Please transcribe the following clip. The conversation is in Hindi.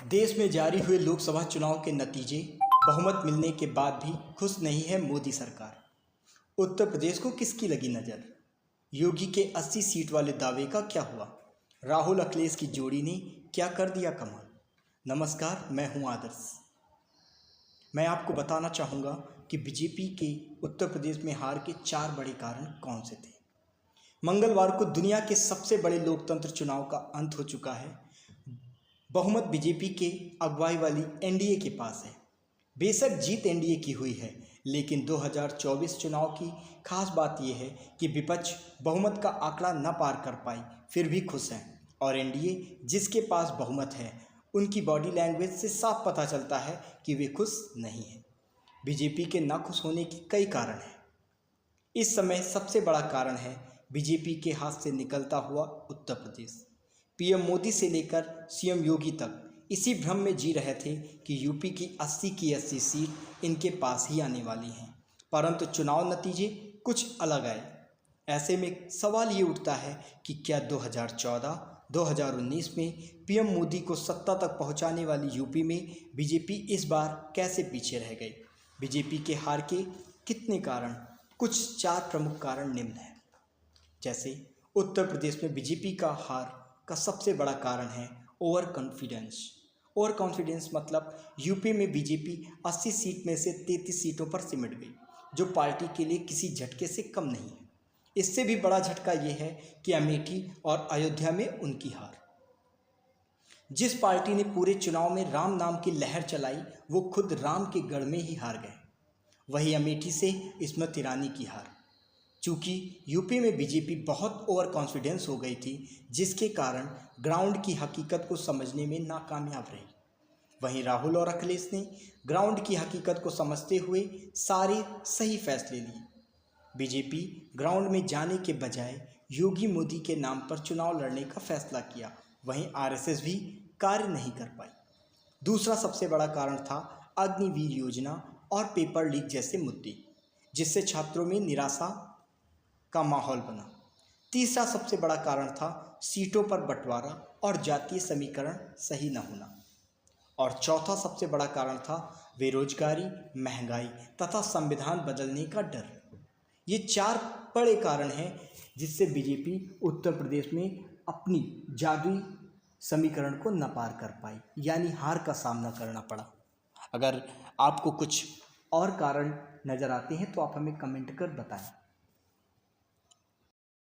देश में जारी हुए लोकसभा चुनाव के नतीजे बहुमत मिलने के बाद भी खुश नहीं है मोदी सरकार। उत्तर प्रदेश को किसकी लगी नज़र? योगी के 80 सीट वाले दावे का क्या हुआ? राहुल अखिलेश की जोड़ी ने क्या कर दिया कमाल? नमस्कार, मैं हूं आदर्श। मैं आपको बताना चाहूँगा कि बीजेपी के उत्तर प्रदेश में हार के 4 बड़े कारण कौन से थे। मंगलवार को दुनिया के सबसे बड़े लोकतंत्र चुनाव का अंत हो चुका है। बहुमत बीजेपी के अगुवाई वाली एनडीए के पास है। बेशक जीत एनडीए की हुई है, लेकिन 2024 चुनाव की खास बात यह है कि विपक्ष बहुमत का आंकड़ा न पार कर पाई फिर भी खुश हैं, और एनडीए जिसके पास बहुमत है उनकी बॉडी लैंग्वेज से साफ पता चलता है कि वे खुश नहीं हैं। बीजेपी के ना खुश होने के कई कारण हैं। इस समय सबसे बड़ा कारण है बीजेपी के हाथ से निकलता हुआ उत्तर प्रदेश। पीएम मोदी से लेकर सीएम योगी तक इसी भ्रम में जी रहे थे कि यूपी की 80 की 80 सीट इनके पास ही आने वाली हैं, परंतु चुनाव नतीजे कुछ अलग आए। ऐसे में सवाल ये उठता है कि क्या 2014-2019 में पीएम मोदी को सत्ता तक पहुंचाने वाली यूपी में बीजेपी इस बार कैसे पीछे रह गई? बीजेपी के हार के कितने कारण? कुछ 4 प्रमुख कारण निम्न हैं। जैसे उत्तर प्रदेश में बीजेपी का हार का सबसे बड़ा कारण है ओवर कॉन्फिडेंस। ओवर कॉन्फिडेंस मतलब यूपी में बीजेपी 80 सीट में से 33 सीटों पर सिमट गई, जो पार्टी के लिए किसी झटके से कम नहीं है। इससे भी बड़ा झटका यह है कि अमेठी और अयोध्या में उनकी हार। जिस पार्टी ने पूरे चुनाव में राम नाम की लहर चलाई वो खुद राम के गढ़ में ही हार गए। वही अमेठी से स्मृति ईरानी की हार। चूँकि यूपी में बीजेपी बहुत ओवर कॉन्फिडेंस हो गई थी, जिसके कारण ग्राउंड की हकीकत को समझने में नाकामयाब रही। वहीं राहुल और अखिलेश ने ग्राउंड की हकीकत को समझते हुए सारे सही फैसले लिए। बीजेपी ग्राउंड में जाने के बजाय योगी मोदी के नाम पर चुनाव लड़ने का फैसला किया। वहीं आरएसएस भी कार्य नहीं कर पाई। दूसरा सबसे बड़ा कारण था अग्निवीर योजना और पेपर लीक जैसे मुद्दे, जिससे छात्रों में निराशा का माहौल बना। तीसरा सबसे बड़ा कारण था सीटों पर बंटवारा और जातीय समीकरण सही न होना। और चौथा सबसे बड़ा कारण था बेरोजगारी, महंगाई तथा संविधान बदलने का डर। ये 4 बड़े कारण हैं जिससे बीजेपी उत्तर प्रदेश में अपनी जादुई समीकरण को न पार कर पाई, यानी हार का सामना करना पड़ा। अगर आपको कुछ और कारण नज़र आते हैं तो आप हमें कमेंट कर बताएं।